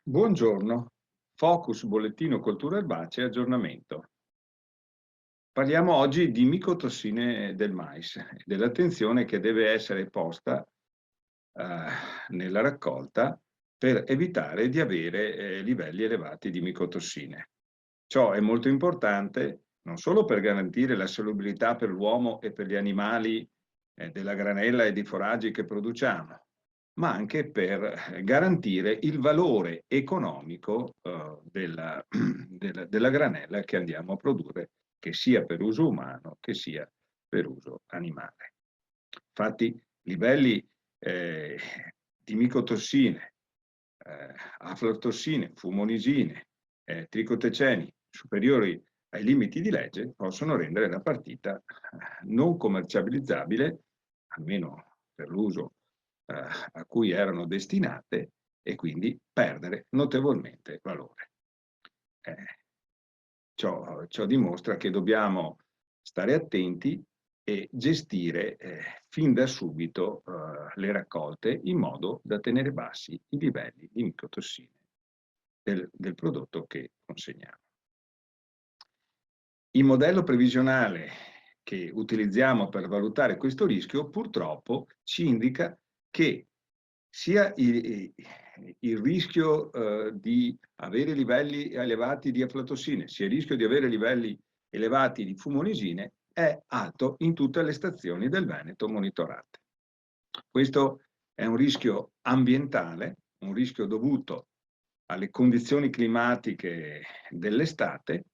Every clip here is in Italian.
Buongiorno, Focus Bollettino Colture Erbacee aggiornamento. Parliamo oggi di micotossine del mais e dell'attenzione che deve essere posta eh, nella raccolta per evitare di avere livelli elevati di micotossine. Ciò è molto importante non solo per garantire la solubilità per l'uomo e per gli animali della granella e di foraggi che produciamo, ma anche per garantire il valore economico della granella che andiamo a produrre, che sia per uso umano, che sia per uso animale. Infatti, livelli eh, di micotossine, aflatossine, fumonisine, tricoteceni superiori ai limiti di legge possono rendere la partita non commercializzabile, almeno per l'uso a cui erano destinate, e quindi perdere notevolmente valore. Ciò dimostra che dobbiamo stare attenti e gestire fin da subito le raccolte in modo da tenere bassi i livelli di micotossine del prodotto che consegniamo. Il modello previsionale che utilizziamo per valutare questo rischio purtroppo ci indica che sia il rischio di avere livelli elevati di aflatossine, sia il rischio di avere livelli elevati di fumonisine è alto in tutte le stazioni del Veneto monitorate. Questo è un rischio ambientale, un rischio dovuto alle condizioni climatiche dell'estate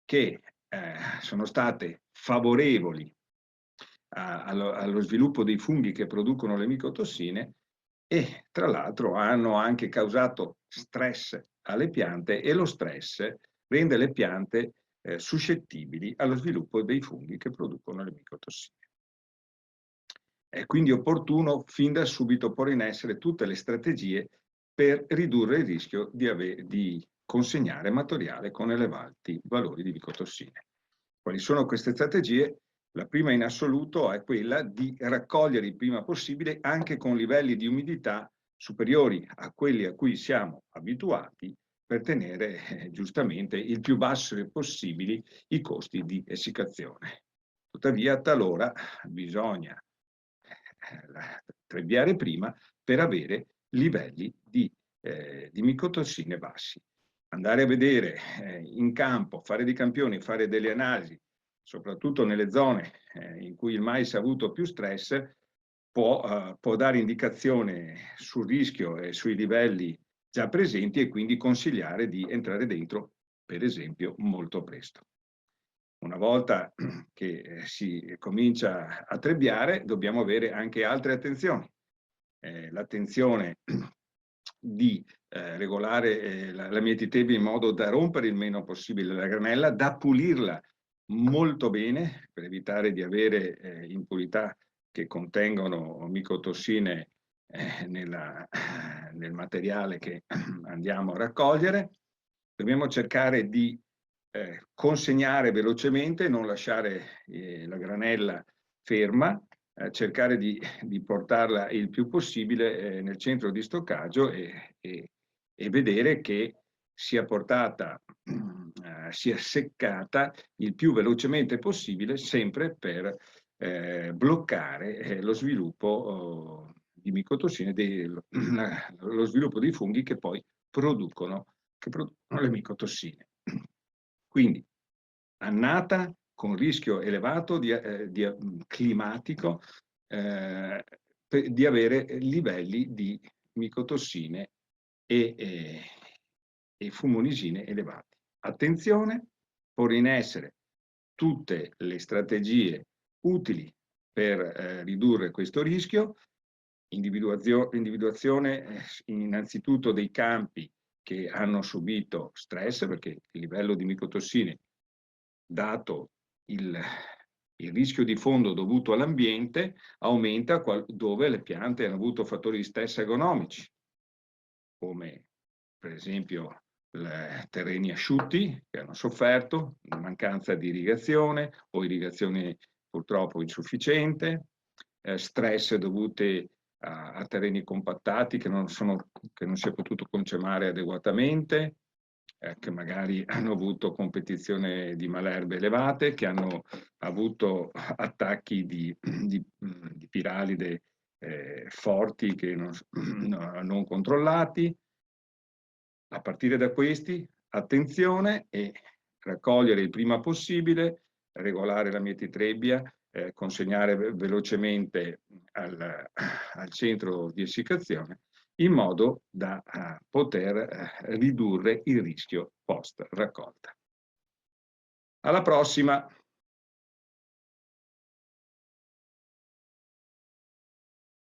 che sono state favorevoli allo sviluppo dei funghi che producono le micotossine e tra l'altro hanno anche causato stress alle piante, e lo stress rende le piante suscettibili allo sviluppo dei funghi che producono le micotossine. È quindi opportuno fin da subito porre in essere tutte le strategie per ridurre il rischio di consegnare materiale con elevati valori di micotossine. Quali sono queste strategie? La prima in assoluto è quella di raccogliere il prima possibile, anche con livelli di umidità superiori a quelli a cui siamo abituati, per tenere giustamente il più bassi possibili i costi di essiccazione. Tuttavia, talora bisogna trebbiare prima per avere livelli di micotossine bassi. Andare a vedere in campo, fare dei campioni, fare delle analisi, soprattutto nelle zone in cui il mais ha avuto più stress, può dare indicazione sul rischio e sui livelli già presenti, e quindi consigliare di entrare dentro, per esempio, molto presto. Una volta che si comincia a trebbiare, dobbiamo avere anche altre attenzioni. L'attenzione di regolare la mietitebile in modo da rompere il meno possibile la granella, da pulirla molto bene per evitare di avere impurità che contengono micotossine nel materiale che andiamo a raccogliere. Dobbiamo cercare di consegnare velocemente, non lasciare la granella ferma, cercare di portarla il più possibile nel centro di stoccaggio e vedere che sia portata, sia seccata il più velocemente possibile, sempre per bloccare lo sviluppo di micotossine, lo sviluppo dei funghi che poi producono le micotossine. Quindi, annata con rischio elevato climatico di avere livelli di micotossine e fumonisine elevati. Attenzione, porre in essere tutte le strategie utili per ridurre questo rischio, individuazione innanzitutto dei campi che hanno subito stress, perché il livello di micotossine, dato il rischio di fondo dovuto all'ambiente, aumenta dove le piante hanno avuto fattori di stress agronomici, come per esempio terreni asciutti che hanno sofferto mancanza di irrigazione o irrigazione purtroppo insufficiente, stress dovute a terreni compattati che non si è potuto concemare adeguatamente, che magari hanno avuto competizione di malerbe elevate, che hanno avuto attacchi di piralide forti che non controllati. A partire da questi, attenzione, e raccogliere il prima possibile, regolare la mietitrebbia, consegnare velocemente al centro di essiccazione, in modo da poter ridurre il rischio post raccolta. Alla prossima!